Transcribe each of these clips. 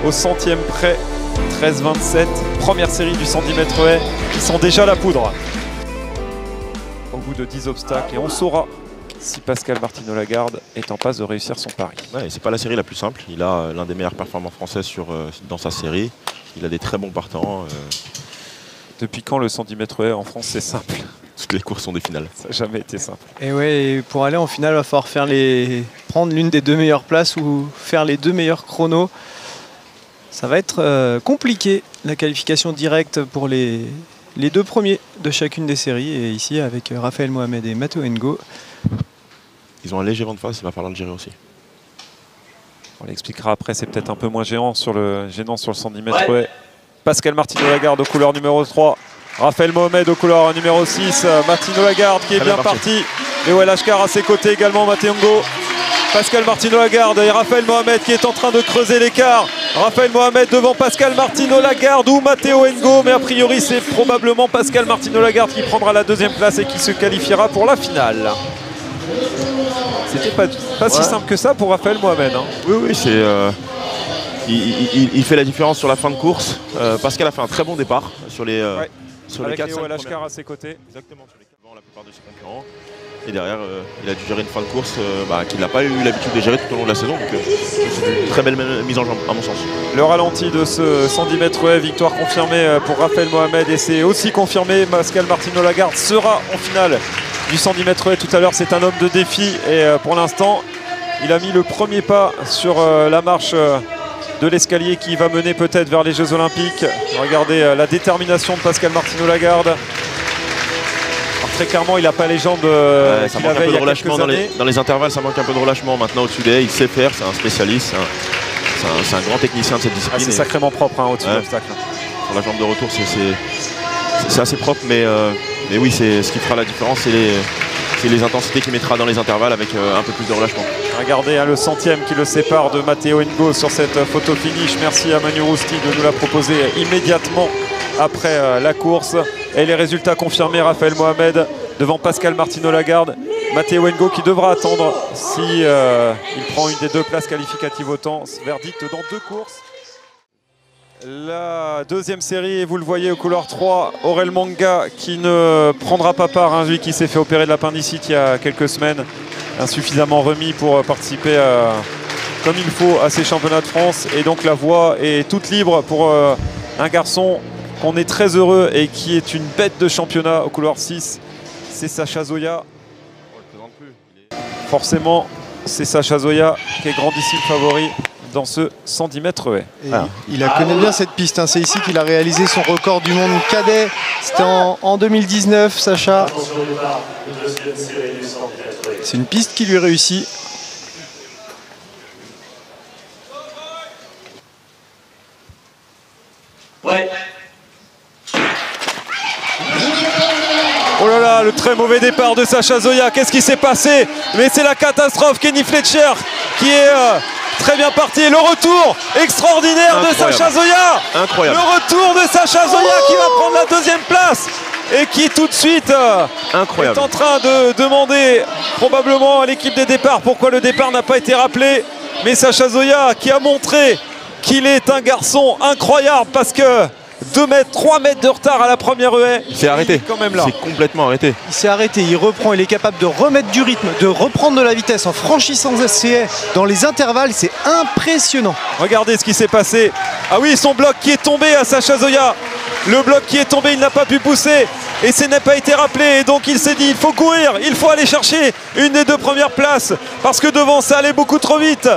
au centième près. 13-27, première série du 110 mètres haies qui sont déjà à la poudre. Au bout de 10 obstacles, et on saura si Pascal Martino-Lagarde est en passe de réussir son pari. Ouais, c'est pas la série la plus simple. Il a l'un des meilleurs performants français dans sa série. Il a des très bons partants. Depuis quand le 110 mètres haies en France c'est simple? Toutes les courses sont des finales. Ça n'a jamais été simple. Et ouais, pour aller en finale, il va falloir prendre l'une des 2 meilleures places ou faire les 2 meilleurs chronos. Ça va être compliqué, la qualification directe pour les 2 premiers de chacune des séries. Et ici, avec Raphaël Mohamed et Matteo Ngo. Ils ont un léger vent de face, il va falloir le gérer aussi. On l'expliquera après, c'est peut-être un peu moins gênant sur le 110 mètres haies. Pascal Martino-Lagarde aux couleurs numéro 3. Raphaël Mohamed aux couleurs numéro 6. Martino-Lagarde qui est bien parti. Léo Lashkar à ses côtés également, Matteo Ngo. Pascal Martino-Lagarde et Raphaël Mohamed qui est en train de creuser l'écart. Raphaël Mohamed devant Pascal Martino-Lagarde ou Matteo Ngo, mais a priori c'est probablement Pascal Martino-Lagarde qui prendra la 2e place et qui se qualifiera pour la finale. C'était pas si simple que ça pour Raphaël Mohamed. Hein. Oui, c'est... Il fait la différence sur la fin de course. Pascal a fait un très bon départ sur les, sur avec les 4-5 Léo Lashkar à ses côtés. Exactement, sur les 4 la plupart de ses concurrents. Et derrière, il a dû gérer une fin de course qu'il n'a pas eu l'habitude de gérer tout au long de la saison. Donc c'est une très belle mise en jambe, à mon sens. Le ralenti de ce 110 mètres haies, victoire confirmée pour Raphaël Mohamed. Et c'est aussi confirmé, Pascal Martino-Lagarde sera en finale du 110 mètres haies. Tout à l'heure, c'est un homme de défi. Et pour l'instant, il a mis le premier pas sur la marche de l'escalier qui va mener peut-être vers les Jeux Olympiques. Regardez la détermination de Pascal Martino-Lagarde. Très clairement, il n'a pas les jambes ça manque un peu de relâchement dans les intervalles, ça manque un peu de relâchement maintenant au-dessus des haies. Il sait faire, c'est un spécialiste, c'est un grand technicien de cette discipline. C'est sacrément propre au-dessus de l'obstacle. Sur la jambe de retour, c'est assez propre, mais oui, ce qui fera la différence, c'est les intensités qu'il mettra dans les intervalles avec un peu plus de relâchement. Regardez le centième qui le sépare de Matteo Ngo sur cette photo finish. Merci à Manu Rousti de nous la proposer immédiatement après la course. Et les résultats confirmés, Raphaël Mohamed devant Pascal Martino-Lagarde. Matteo Ngo qui devra attendre si il prend une des 2 places qualificatives au temps. Verdict dans 2 courses. La 2e série, vous le voyez, au couleur 3, Aurel Manga qui ne prendra pas part, lui qui s'est fait opérer de l'appendicite il y a quelques semaines, insuffisamment remis pour participer comme il faut à ces championnats de France. Et donc la voie est toute libre pour un garçon qu'on est très heureux et qui est une bête de championnat au couloir 6, c'est Sacha Zoya. Forcément, c'est Sacha Zoya qui est grandissime favori dans ce 110 mètres haies. Il connaît bien cette piste, c'est ici qu'il a réalisé son record du monde cadet. C'était en 2019, Sacha. C'est une piste qui lui réussit. Ouais. Oh là là, le très mauvais départ de Sacha Zoya. Qu'est-ce qui s'est passé? Mais c'est la catastrophe. Kenny Fletcher qui est très bien parti. Et le retour extraordinaire de Sacha Zoya. Incroyable. Le retour de Sacha Zoya qui va prendre la 2e place et qui tout de suite est en train de demander probablement à l'équipe des départs pourquoi le départ n'a pas été rappelé. Mais Sacha Zoya qui a montré qu'il est un garçon incroyable parce que 3 mètres de retard à la première haie. Il s'est arrêté. Quand même là. C'est complètement arrêté. Il s'est arrêté, il reprend, il est capable de remettre du rythme, de reprendre de la vitesse en franchissant ses haies dans les intervalles. C'est impressionnant. Regardez ce qui s'est passé. Ah oui, son bloc qui est tombé à Sacha Zoya. Le bloc qui est tombé, il n'a pas pu pousser. Et ça n'a pas été rappelé. Et donc il s'est dit, il faut courir, il faut aller chercher une des 2 premières places. Parce que devant, ça allait beaucoup trop vite.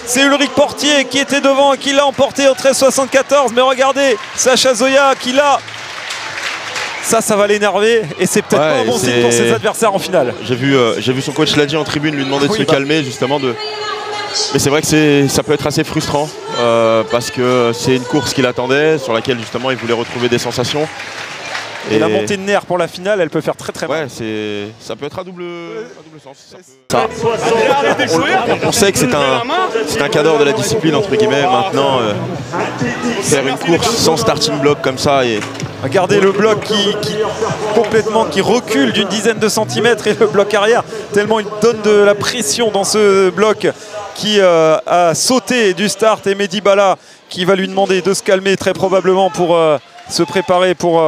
C'est Ulrich Portier qui était devant et qui l'a emporté au 13,74. Mais regardez, Sacha Zoya qui l'a. Ça va l'énerver. Et c'est peut-être pas un bon signe pour ses adversaires en finale. J'ai vu son coach Ladji en tribune lui demander de se calmer, justement. Mais c'est vrai que ça peut être assez frustrant parce que c'est une course qu'il attendait, sur laquelle justement il voulait retrouver des sensations. Et la montée de nerfs pour la finale, elle peut faire très mal. Ouais, ça peut être à double sens. On sait que c'est un cadre de la discipline, entre guillemets. Maintenant, faire une course sans starting block comme ça. Regardez le bloc qui recule d'une dizaine de centimètres et le bloc arrière, tellement il donne de la pression dans ce bloc. qui a sauté du start et Mehdi Bala qui va lui demander de se calmer très probablement pour se préparer pour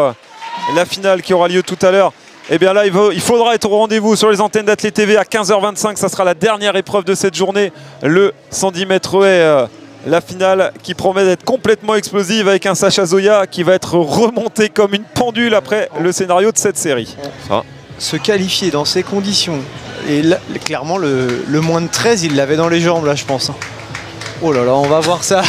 la finale qui aura lieu tout à l'heure. Et bien là, il faudra être au rendez-vous sur les antennes d'Athlé TV à 15h25. Ça sera la dernière épreuve de cette journée, le 110 mètres haies. La finale qui promet d'être complètement explosive avec un Sacha Zoya qui va être remonté comme une pendule après le scénario de cette série. Ça. Se qualifier dans ces conditions. Et là, clairement, le moins de 13, il l'avait dans les jambes, là, je pense. Oh là là, on va voir ça.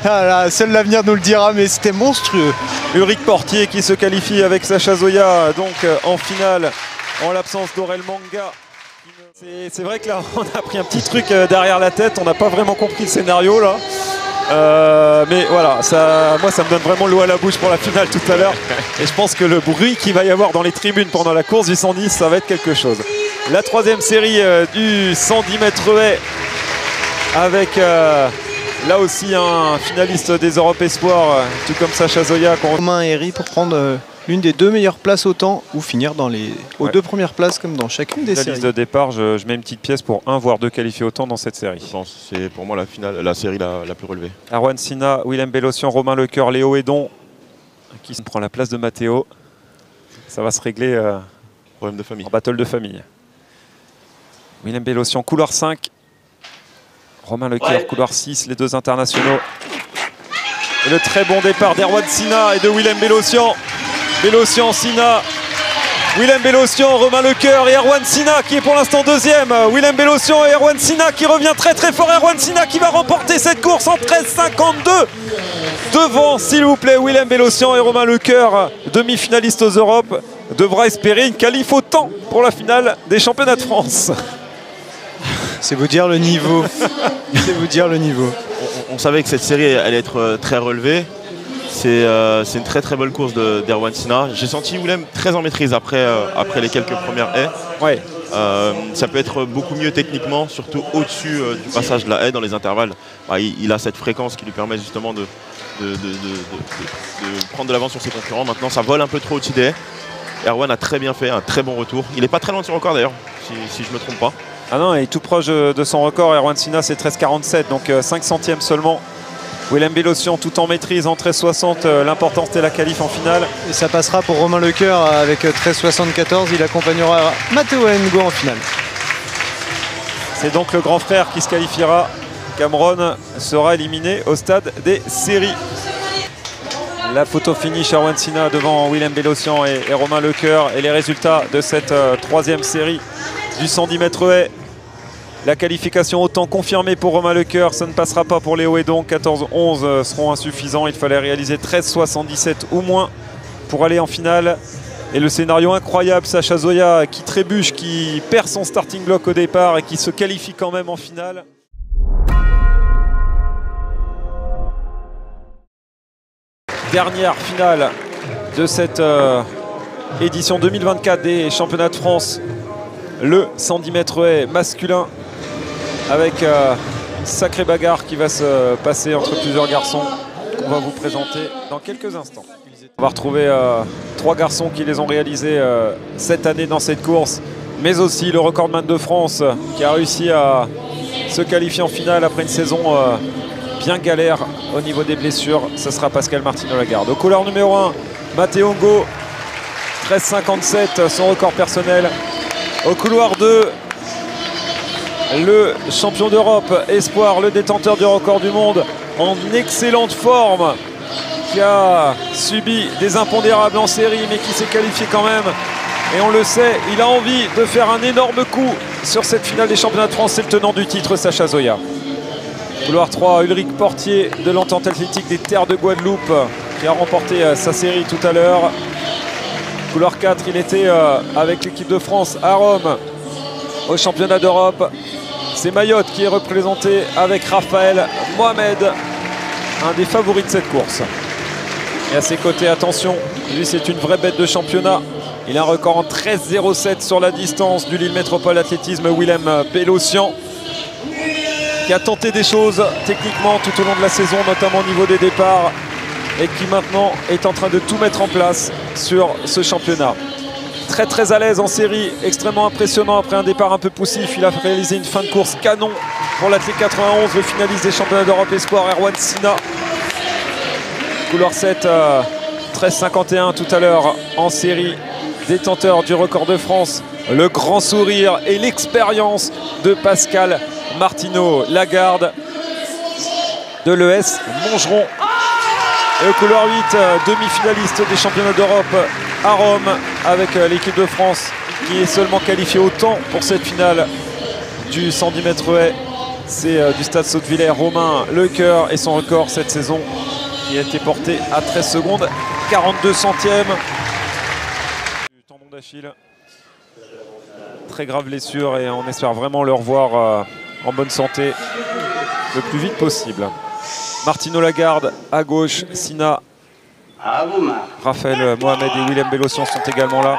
Ah là, seul l'avenir nous le dira, mais c'était monstrueux. Ulrich Portier qui se qualifie avec Sacha Zoya, donc en finale, en l'absence d'Aurel Manga. C'est vrai que là, on a pris un petit truc derrière la tête. On n'a pas vraiment compris le scénario, là. Mais voilà, moi ça me donne vraiment l'eau à la bouche pour la finale tout à l'heure. Et je pense que le bruit qu'il va y avoir dans les tribunes pendant la course du 110, ça va être quelque chose. La troisième série du 110 mètres haies avec là aussi un finaliste des Europes Espoirs, tout comme Sacha Zoya. Romain Herry pour prendre l'une des 2 meilleures places au temps ou finir aux 2 premières places comme dans chacune des séries. La liste de départ, je mets une petite pièce pour 1 voire 2 qualifiés au temps dans cette série. Je pense que c'est pour moi la série la plus relevée. Erwan Sina, Willem Bellossian, Romain Lecoeur, Léo Hédon qui prend la place de Matteo. Ça va se régler Problème de famille. En battle de famille. Willem Bellossian, couloir 5. Romain Lecoeur, couloir 6, les 2 internationaux. Et le très bon départ d'Erwan Sina et de Willem Bellossian. Bellossian, Sina, Willem Bellossian, Romain Lecoeur et Erwan Sina qui est pour l'instant deuxième. Willem Bellossian et Erwan Sina qui revient très très fort. Erwan Sina qui va remporter cette course en 13,52. Devant, s'il vous plaît, Willem Bellossian et Romain Lecoeur, demi-finaliste aux Europes, devra espérer une qualif au temps pour la finale des championnats de France. C'est vous dire le niveau. C'est vous dire le niveau. On savait que cette série allait être très relevée. C'est une très très bonne course d'Erwan Sina. J'ai senti Willem très en maîtrise après les quelques premières haies. Ouais. Ça peut être beaucoup mieux techniquement, surtout au-dessus du passage de la haie dans les intervalles. Il a cette fréquence qui lui permet justement de prendre de l'avance sur ses concurrents. Maintenant, ça vole un peu trop au-dessus des haies. Erwan a très bien fait, un très bon retour. Il n'est pas très loin de son record d'ailleurs, si je ne me trompe pas. Ah non, il est tout proche de son record. Erwan Sina, c'est 13,47, donc 5 centièmes seulement. Willem Bellossian tout en maîtrise en 13,60. L'important c'était la qualif en finale. Et ça passera pour Romain Lecoeur avec 13,74. Il accompagnera Matteo Ngo en finale. C'est donc le grand frère qui se qualifiera. Cameron sera éliminé au stade des séries. La photo finish, Erwan Sina devant Willem Bellossian et Romain Lecoeur. Et les résultats de cette troisième série du 110 mètres haies. La qualification au temps confirmée pour Romain Lecoeur, ça ne passera pas pour Léo Hédon. 14,11 seront insuffisants. Il fallait réaliser 13,77 ou moins pour aller en finale. Et le scénario incroyable, Sacha Zoya qui trébuche, qui perd son starting block au départ et qui se qualifie quand même en finale. Dernière finale de cette édition 2024 des championnats de France. Le 110 mètres haies masculin avec sacrée bagarre qui va se passer entre plusieurs garçons qu'on va vous présenter dans quelques instants. On va retrouver 3 garçons qui les ont réalisés cette année dans cette course, mais aussi le recordman de France qui a réussi à se qualifier en finale après une saison bien galère au niveau des blessures. Ce sera Pascal Martino-Lagarde. Au couleur numéro 1, Matteo Ngo, 13,57, son record personnel. Au couloir 2, le champion d'Europe espoir, le détenteur du record du monde en excellente forme, qui a subi des impondérables en série mais qui s'est qualifié quand même. Et on le sait, il a envie de faire un énorme coup sur cette finale des championnats de France. C'est le tenant du titre, Sacha Zoya. Couloir 3, Ulrich Portier de l'Entente Athlétique des Terres de Guadeloupe qui a remporté sa série tout à l'heure. Couloir 4, il était avec l'équipe de France à Rome au championnat d'Europe. C'est Mayotte qui est représenté avec Raphaël Mohamed, un des favoris de cette course. Et à ses côtés, attention, lui c'est une vraie bête de championnat. Il a un record en 13,07 sur la distance du Lille Métropole Athlétisme, Willem Bellossian, qui a tenté des choses techniquement tout au long de la saison, notamment au niveau des départs, et qui maintenant est en train de tout mettre en place sur ce championnat. Très très à l'aise en série, extrêmement impressionnant après un départ un peu poussif. Il a réalisé une fin de course canon pour l'athlète 91, le finaliste des championnats d'Europe Espoir, Erwan Sina. Couleur 7, 13,51 tout à l'heure en série. Détenteur du record de France, le grand sourire et l'expérience de Pascal Martino Lagarde de l'ES Montgeron. Et au couloir 8, demi-finaliste des championnats d'Europe à Rome avec l'équipe de France qui est seulement qualifiée au temps pour cette finale du 110 mètres haies. C'est du stade Sottevillers, Romain Lecoeur et son record cette saison qui a été porté à 13 secondes 42 centièmes. Du tendon d'Achille. Très grave blessure et on espère vraiment le revoir en bonne santé le plus vite possible. Martino Lagarde à gauche, Sina, Raphaël Mohamed et Willem Bellossian sont également là.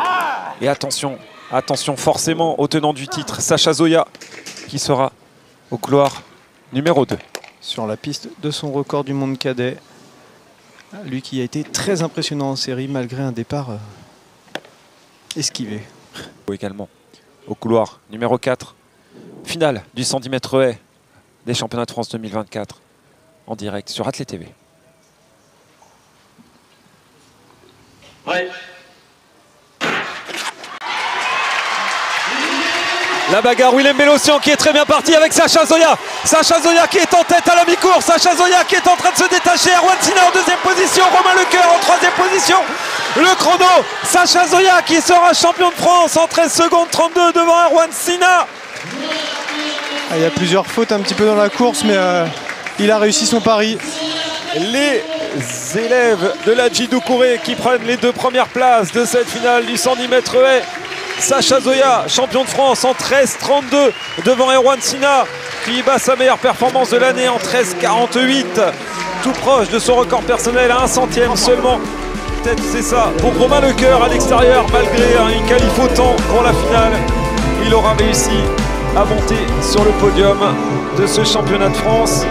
Et attention, attention forcément au tenant du titre, Sacha Zoya, qui sera au couloir numéro 2. Sur la piste de son record du monde cadet. Lui qui a été très impressionnant en série malgré un départ esquivé. Également au couloir numéro 4, finale du 110 mètres haies des championnats de France 2024 en direct sur Athlé TV. Ouais. La bagarre, Willem Bellossian qui est très bien parti avec Sacha Zoya. Sacha Zoya qui est en tête à la mi-course. Sacha Zoya qui est en train de se détacher. Erwan Sina en deuxième position. Romain Lecoeur en troisième position. Le chrono, Sacha Zoya qui sera champion de France en 13 secondes 32 devant Erwan Sina. Il y a plusieurs fautes un petit peu dans la course, mais il a réussi son pari. Les élèves de la Djidoukouré qui prennent les 2 premières places de cette finale du 110 mètres haies. Sacha Zoya, champion de France en 13,32 devant Erwan Sina qui bat sa meilleure performance de l'année en 13,48. Tout proche de son record personnel à 1 centième seulement. Peut-être c'est ça pour Romain Lecoeur à l'extérieur malgré une qualif au temps pour la finale. Il aura réussi à monter sur le podium de ce championnat de France.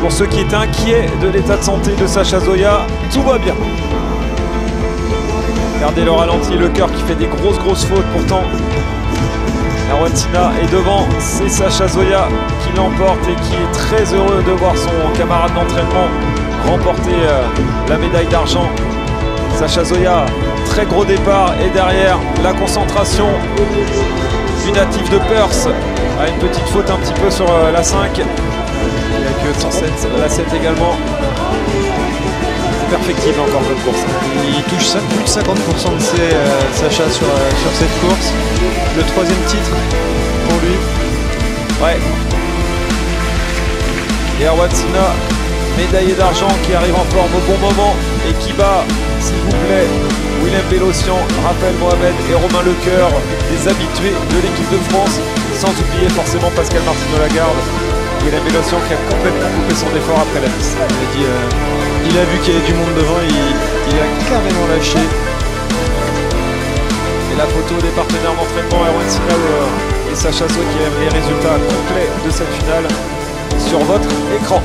Pour ceux qui étaient inquiets de l'état de santé de Sacha Zoya, tout va bien. Regardez le ralenti, Lecoeur qui fait des grosses fautes pourtant. Erwan Sina est devant, c'est Sacha Zoya qui l'emporte et qui est très heureux de voir son camarade d'entraînement remporter la médaille d'argent. Sacha Zoya, très gros départ et derrière la concentration du natif de Perth a une petite faute un petit peu sur la 5. Il n'y a que 107, la 7 également. Perfectible encore cette course. Il touche plus de 50% de ses Sacha sur cette course. Le 3e titre pour lui. Ouais. Et Erwan Sina, médaillé d'argent qui arrive en forme au bon moment et qui bat, s'il vous plaît, Willem Bellossian, Raphaël Mohamed et Romain Lecoeur, des habitués de l'équipe de France, sans oublier forcément Pascal Martino Lagarde. Willem Bellossian qui a complètement coupé son effort après la piste. Il a vu qu'il y avait du monde devant, il a carrément lâché. Et la photo des partenaires d'entraînement, Erwan Sina et Sacha Zoya qui aiment les résultats complets de cette finale sur votre écran.